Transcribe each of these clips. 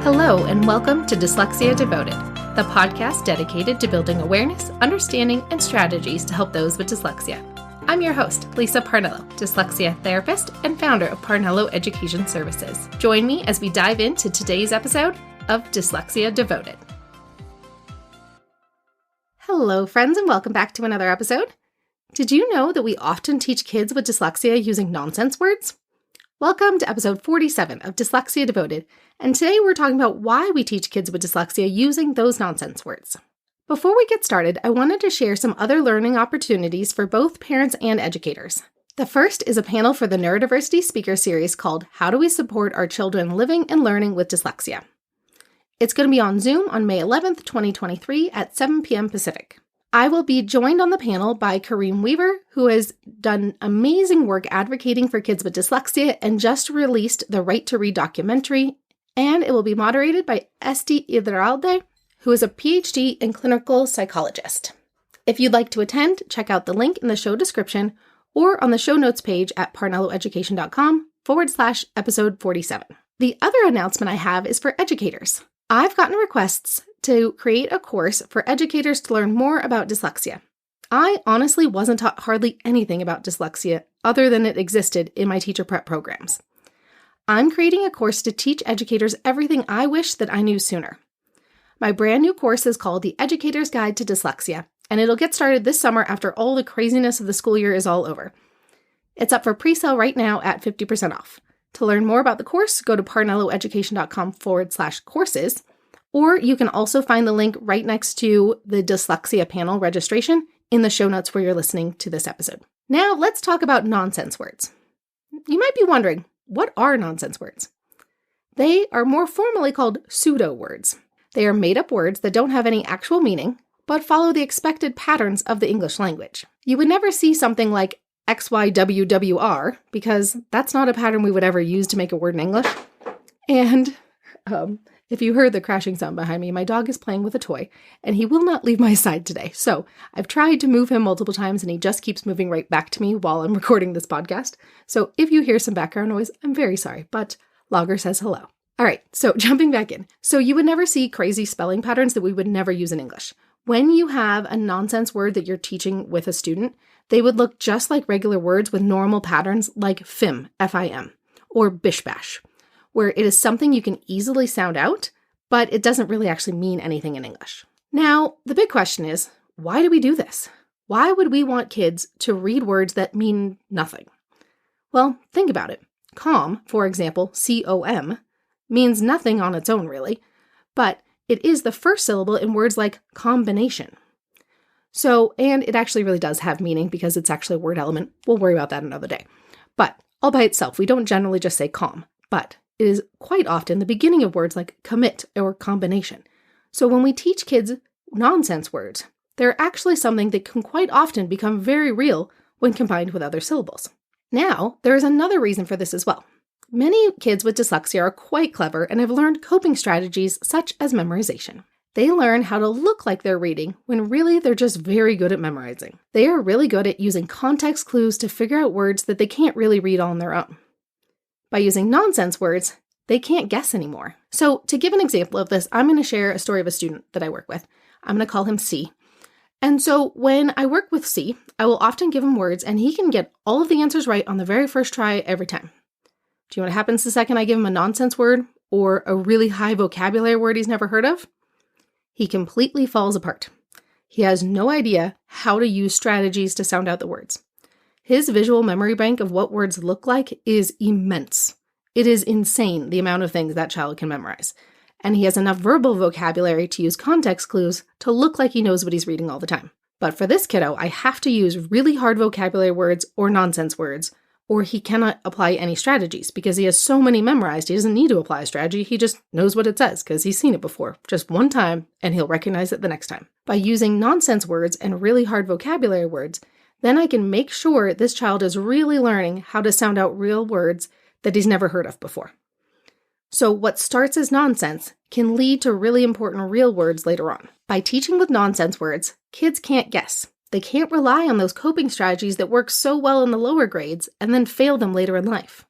Hello, and welcome to Dyslexia Devoted, the podcast dedicated to building awareness, understanding, and strategies to help those with dyslexia. I'm your host, Lisa Parnello, dyslexia therapist and founder of Parnello Education Services. Join me as we dive into today's episode of Dyslexia Devoted. Hello, friends, and welcome back to another episode. Did you know that we often teach kids with dyslexia using nonsense words? Welcome to episode 47 of Dyslexia Devoted, and today we're talking about why we teach kids with dyslexia using those nonsense words. Before we get started, I wanted to share some other learning opportunities for both parents and educators. The first is a panel for the Neurodiversity Speaker Series called How Do We Support Our Children Living and Learning with Dyslexia? It's going to be on Zoom on May 11th, 2023 at 7 p.m. Pacific. I will be joined on the panel by Kareem Weaver, who has done amazing work advocating for kids with dyslexia and just released the Right to Read documentary, and it will be moderated by Esti Idralde, who is a PhD in clinical psychologist. If you'd like to attend, check out the link in the show description or on the show notes page at parnelloeducation.com/episode 47. The other announcement I have is for educators. I've gotten requests to create a course for educators to learn more about dyslexia. I honestly wasn't taught hardly anything about dyslexia other than it existed in my teacher prep programs. I'm creating a course to teach educators everything I wish that I knew sooner. My brand new course is called The Educator's Guide to Dyslexia, and it'll get started this summer after all the craziness of the school year is all over. It's up for pre-sale right now at 50% off. To learn more about the course, go to parnelloeducation.com/courses, or you can also find the link right next to the dyslexia panel registration in the show notes where you're listening to this episode. Now, let's talk about nonsense words. You might be wondering, what are nonsense words? They are more formally called pseudo words. They are made-up words that don't have any actual meaning, but follow the expected patterns of the English language. You would never see something like XYWWR, because that's not a pattern we would ever use to make a word in English. And if you heard the crashing sound behind me, my dog is playing with a toy, and he will not leave my side today. So I've tried to move him multiple times, and he just keeps moving right back to me while I'm recording this podcast. So if you hear some background noise, I'm very sorry, but Logger says hello. All right, so jumping back in. So you would never see crazy spelling patterns that we would never use in English. When you have a nonsense word that you're teaching with a student, they would look just like regular words with normal patterns like FIM, F-I-M, or bish bash, where it is something you can easily sound out, but it doesn't really actually mean anything in English. Now, the big question is, why do we do this? Why would we want kids to read words that mean nothing? Well, think about it. COM, for example, C-O-M, means nothing on its own, really, but it is the first syllable in words like combination. So, and it actually really does have meaning because it's actually a word element. We'll worry about that another day. But all by itself, we don't generally just say COM, but it is quite often the beginning of words like commit or combination. So when we teach kids nonsense words, they're actually something that can quite often become very real when combined with other syllables. Now, there is another reason for this as well. Many kids with dyslexia are quite clever and have learned coping strategies such as memorization. They learn how to look like they're reading when really they're just very good at memorizing. They are really good at using context clues to figure out words that they can't really read on their own. By using nonsense words, they can't guess anymore. So to give an example of this, I'm going to share a story of a student that I work with. I'm going to call him C. And so when I work with C, I will often give him words and he can get all of the answers right on the very first try every time. Do you know what happens the second I give him a nonsense word or a really high vocabulary word he's never heard of? He completely falls apart. He has no idea how to use strategies to sound out the words. His visual memory bank of what words look like is immense. It is insane the amount of things that child can memorize. And he has enough verbal vocabulary to use context clues to look like he knows what he's reading all the time. But for this kiddo, I have to use really hard vocabulary words or nonsense words, or he cannot apply any strategies because he has so many memorized. He doesn't need to apply a strategy. He just knows what it says because he's seen it before just one time and he'll recognize it the next time. By using nonsense words and really hard vocabulary words, then I can make sure this child is really learning how to sound out real words that he's never heard of before. So what starts as nonsense can lead to really important real words later on. By teaching with nonsense words, kids can't guess. They can't rely on those coping strategies that work so well in the lower grades and then fail them later in life.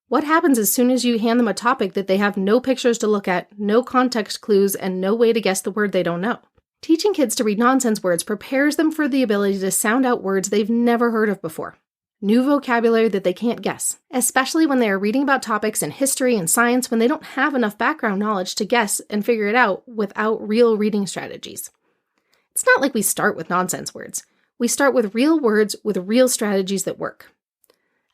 What happens as soon as you hand them a topic that they have no pictures to look at, no context clues, and no way to guess the word they don't know? Teaching kids to read nonsense words prepares them for the ability to sound out words they've never heard of before. New vocabulary that they can't guess, especially when they are reading about topics in history and science when they don't have enough background knowledge to guess and figure it out without real reading strategies. It's not like we start with nonsense words. We start with real words with real strategies that work.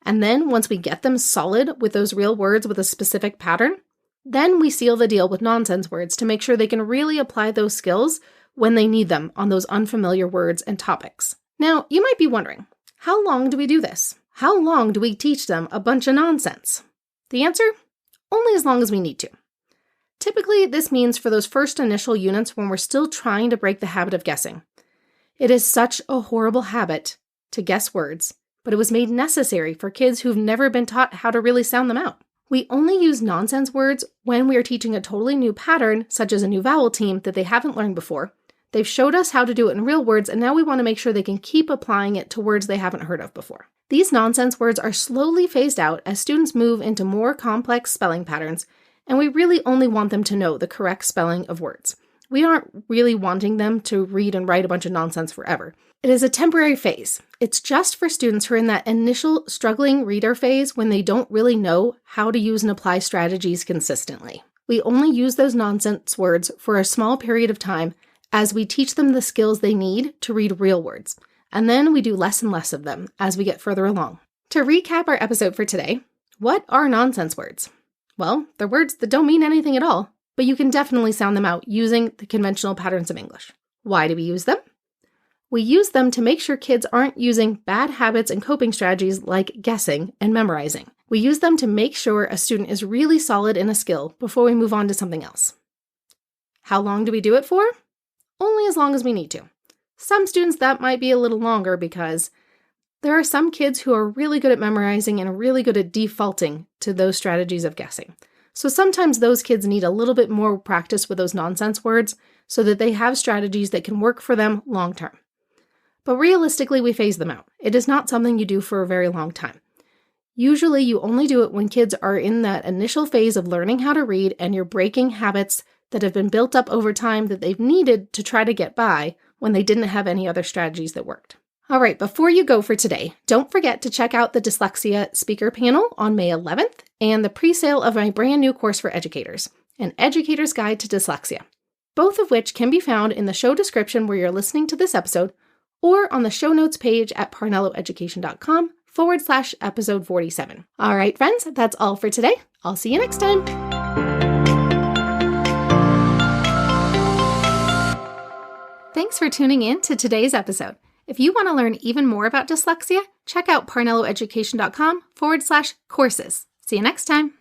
And then once we get them solid with those real words with a specific pattern, then we seal the deal with nonsense words to make sure they can really apply those skills when they need them on those unfamiliar words and topics. Now, you might be wondering, how long do we do this? How long do we teach them a bunch of nonsense? The answer? Only as long as we need to. Typically, this means for those first initial units when we're still trying to break the habit of guessing. It is such a horrible habit to guess words, but it was made necessary for kids who've never been taught how to really sound them out. We only use nonsense words when we are teaching a totally new pattern, such as a new vowel team that they haven't learned before. They've showed us how to do it in real words, and now we want to make sure they can keep applying it to words they haven't heard of before. These nonsense words are slowly phased out as students move into more complex spelling patterns, and we really only want them to know the correct spelling of words. We aren't really wanting them to read and write a bunch of nonsense forever. It is a temporary phase. It's just for students who are in that initial struggling reader phase when they don't really know how to use and apply strategies consistently. We only use those nonsense words for a small period of time as we teach them the skills they need to read real words, and then we do less and less of them as we get further along. To recap our episode for today, what are nonsense words? Well, they're words that don't mean anything at all, but you can definitely sound them out using the conventional patterns of English. Why do we use them? We use them to make sure kids aren't using bad habits and coping strategies like guessing and memorizing. We use them to make sure a student is really solid in a skill before we move on to something else. How long do we do it for? Only as long as we need to. Some students that might be a little longer because there are some kids who are really good at memorizing and really good at defaulting to those strategies of guessing. So sometimes those kids need a little bit more practice with those nonsense words so that they have strategies that can work for them long term. But realistically, we phase them out. It is not something you do for a very long time. Usually you only do it when kids are in that initial phase of learning how to read and you're breaking habits that have been built up over time that they've needed to try to get by when they didn't have any other strategies that worked. All right, before you go for today, don't forget to check out the Dyslexia speaker panel on May 11th and the pre-sale of my brand new course for educators, An Educator's Guide to Dyslexia, both of which can be found in the show description where you're listening to this episode or on the show notes page at parnelloeducation.com/episode 47. All right, friends, that's all for today. I'll see you next time. Thanks for tuning in to today's episode. If you want to learn even more about dyslexia, check out parnelloeducation.com/courses. See you next time.